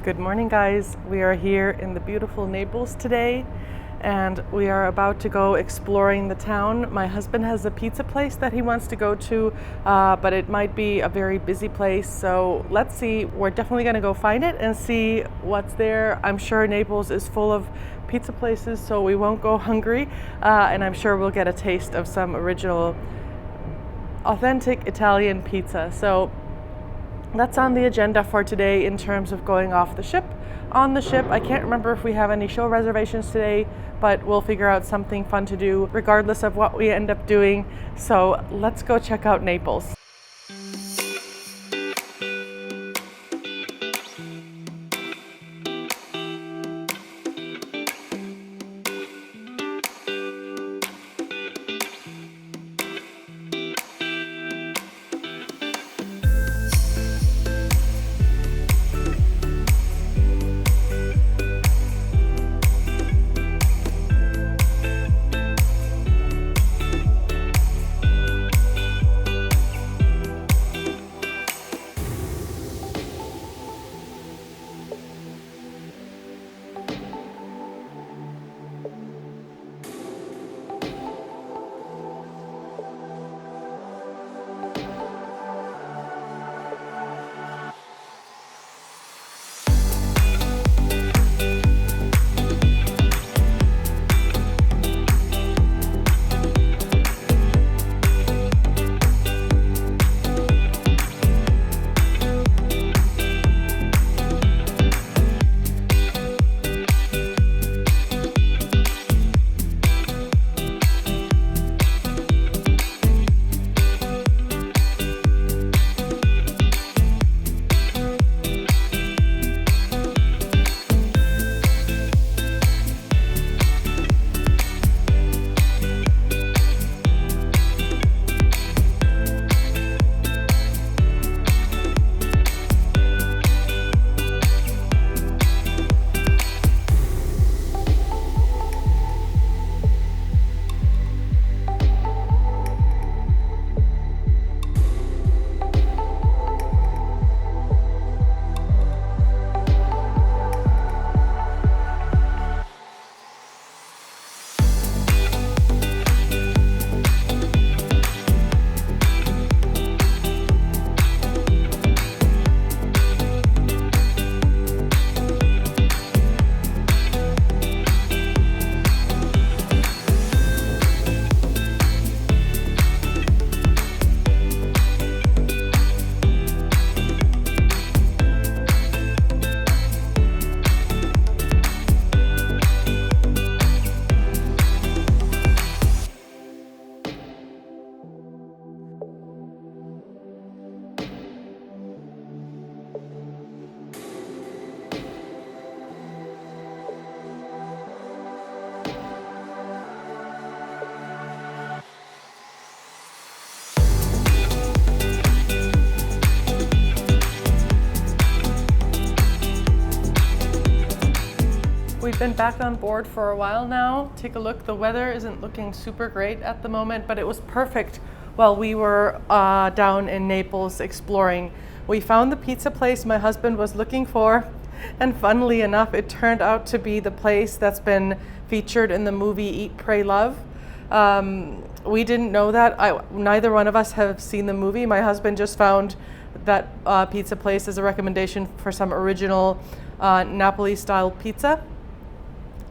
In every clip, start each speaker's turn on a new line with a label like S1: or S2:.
S1: Good morning, guys. We are here in the beautiful Naples today, and we are about to go exploring the town. My husband has a pizza place that he wants to go to, but it might be a very busy place, so let's see. We're definitely going to go find it and see what's there. I'm sure Naples is full of pizza places, so we won't go hungry, and I'm sure we'll get a taste of some original, authentic Italian pizza. So that's on the agenda for today in terms of going off the ship. On the ship, I can't remember if we have any show reservations today, but we'll figure out something fun to do regardless of what we end up doing. So let's go check out Naples. We've been back on board for a while now. Take a look. The weather isn't looking super great at the moment, but it was perfect while we were down in Naples exploring. We found the pizza place my husband was looking for, and funnily enough, it turned out to be the place that's been featured in the movie Eat, Pray, Love. We didn't know that. Neither one of us have seen the movie. My husband just found that pizza place as a recommendation for some original Napoli-style pizza.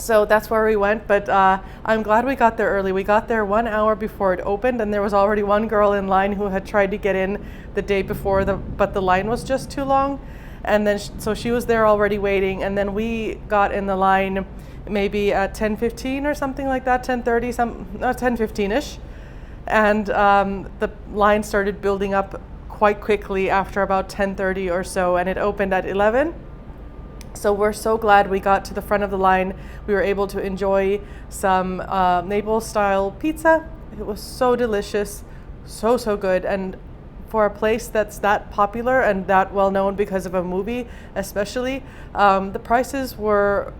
S1: So that's where we went, but I'm glad we got there early. We got there 1 hour before it opened, and there was already one girl in line who had tried to get in the day before, but the line was just too long. And then so she was there already waiting, and then we got in the line maybe at 10:15 or something like that, 10:30, 10:15-ish. And the line started building up quite quickly after about 10:30 or so, and it opened at 11. So we're so glad we got to the front of the line. We were able to enjoy some Naples-style pizza. It was so delicious, so good. And for a place that's that popular and that well known because of a movie especially, the prices were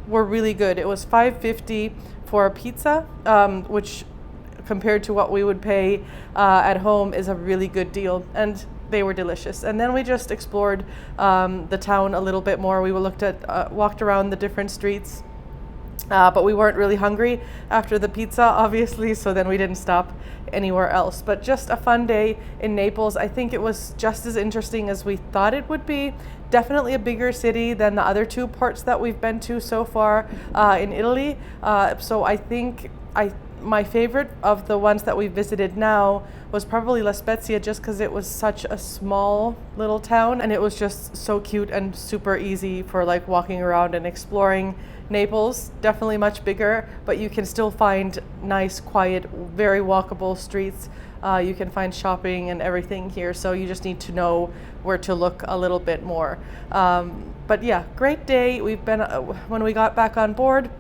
S1: really good. It was $5.50 for a pizza, which compared to what we would pay at home is a really good deal. And they were delicious. And then we just explored the town a little bit more. We walked around the different streets. But we weren't really hungry after the pizza, obviously, so then we didn't stop anywhere else. But just a fun day in Naples. I think it was just as interesting as we thought it would be. Definitely a bigger city than the other two ports that we've been to so far in Italy. So I think my favorite of the ones that we visited now was probably La Spezia, just because it was such a small little town and it was just so cute and super easy for like walking around and exploring. Naples, definitely much bigger, but you can still find nice, quiet, very walkable streets. You can find shopping and everything here, so you just need to know where to look a little bit more. But yeah, great day. When we got back on board,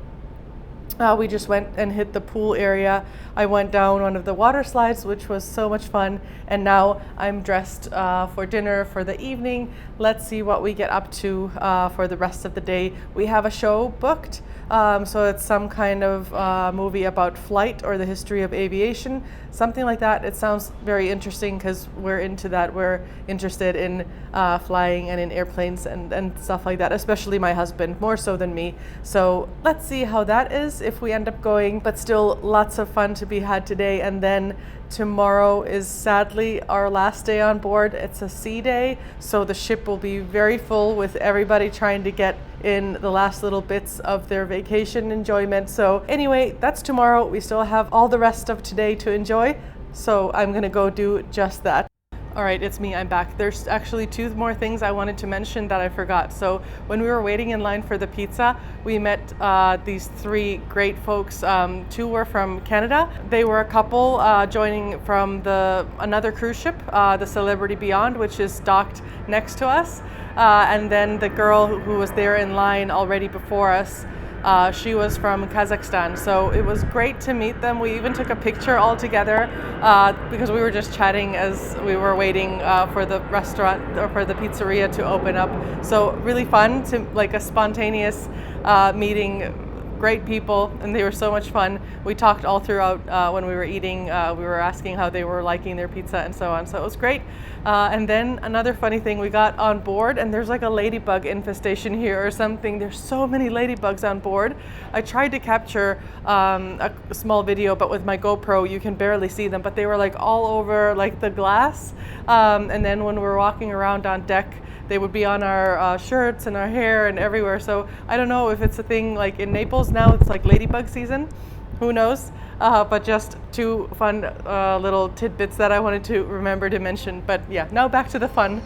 S1: we just went and hit the pool area. I went down one of the water slides, which was so much fun. And now I'm dressed for dinner for the evening. Let's see what we get up to for the rest of the day. We have a show booked. So it's some kind of movie about flight or the history of aviation, something like that. It sounds very interesting because we're into that. We're interested in flying and in airplanes and stuff like that, especially my husband, more so than me. So let's see how that is if we end up going, but still lots of fun to be had today. And then tomorrow is sadly our last day on board. It's a sea day, so the ship will be very full with everybody trying to get in the last little bits of their vacation enjoyment. So anyway, that's tomorrow. We still have all the rest of today to enjoy, so I'm gonna go do just that. All right, it's me, I'm back. There's actually two more things I wanted to mention that I forgot. So when we were waiting in line for the pizza, we met these three great folks. Two were from Canada. They were a couple joining from another cruise ship, the Celebrity Beyond, which is docked next to us. And then the girl who was there in line already before us, she was from Kazakhstan, so it was great to meet them. We even took a picture all together because we were just chatting as we were waiting for the restaurant or for the pizzeria to open up. So really fun, like a spontaneous meeting. Great people, and they were so much fun. We talked all throughout when we were eating. We were asking how they were liking their pizza and so on, so it was great. And then another funny thing, we got on board and there's like a ladybug infestation here or something. There's so many ladybugs on board. I tried to capture a small video, but with my GoPro you can barely see them, but they were like all over like the glass. And then when we were walking around on deck, they would be on our shirts and our hair and everywhere. So I don't know if it's a thing like in Naples now, it's like ladybug season. Who knows? But just two fun little tidbits that I wanted to remember to mention. But yeah, now back to the fun.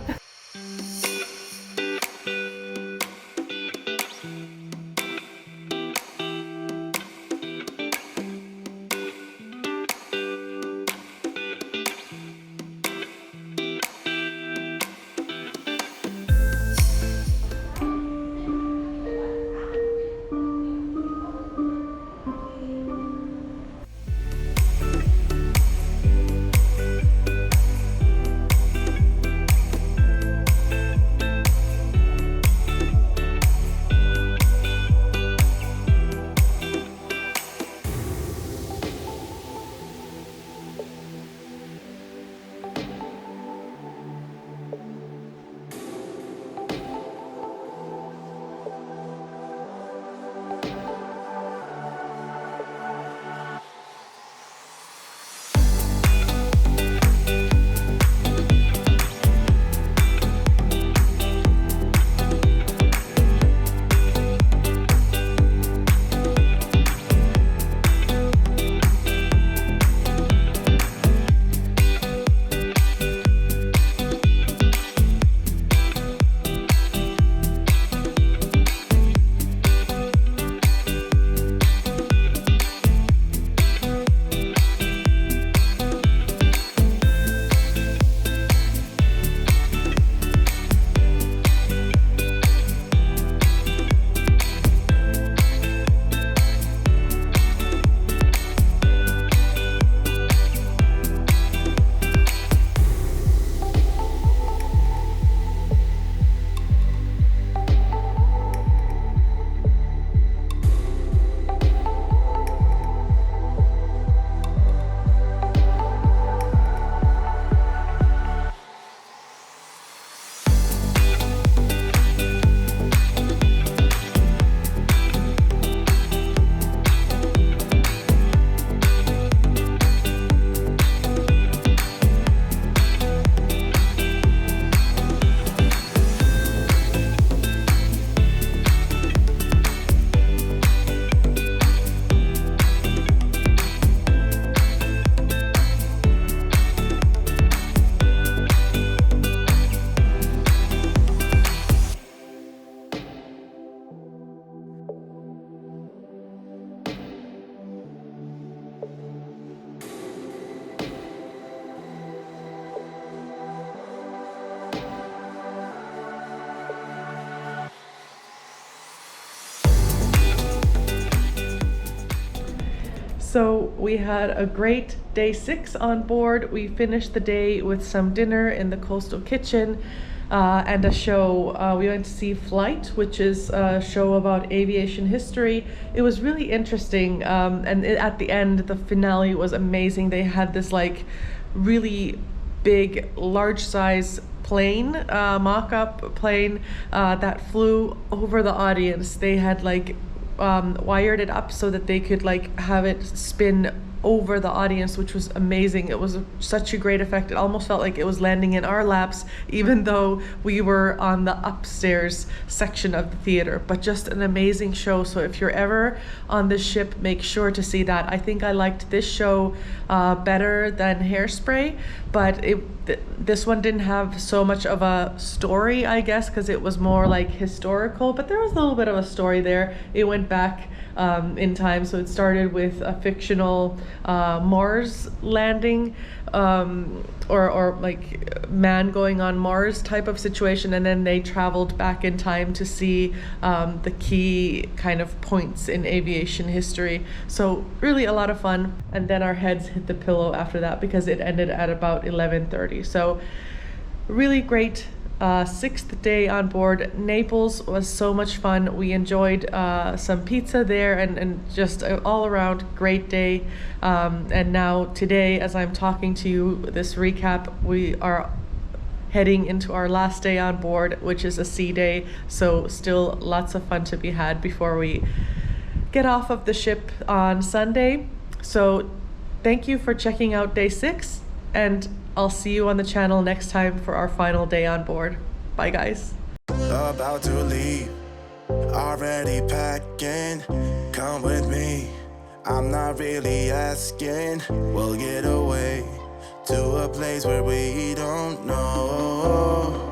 S1: So we had a great day 6 on board. We finished the day with some dinner in the coastal kitchen and a show. We went to see Flight, which is a show about aviation history. It was really interesting, and at the end, the finale was amazing. They had this like really big, large size plane, mock-up plane that flew over the audience. They had like wired it up so that they could like have it spin over the audience, which was amazing. It was such a great effect. It almost felt like it was landing in our laps, even though we were on the upstairs section of the theater. But just an amazing show. So if you're ever on this ship, make sure to see that. I think I liked this show better than Hairspray, but this one didn't have so much of a story, I guess, because it was more like historical, but there was a little bit of a story there. It went back in time, so it started with a fictional Mars landing, or like man going on Mars type of situation, and then they traveled back in time to see the key kind of points in aviation history. So really a lot of fun, and then our heads hit the pillow after that because it ended at about 11:30. So really great 6th day on board. Naples was so much fun. We enjoyed some pizza there, and just an all around great day. And now today, as I'm talking to you, this recap, we are heading into our last day on board, which is a sea day. So still lots of fun to be had before we get off of the ship on Sunday. So thank you for checking out day 6, and I'll see you on the channel next time for our final day on board. Bye, guys.
S2: About to leave, already packing. Come with me, I'm not really asking. We'll get away to a place where we don't know.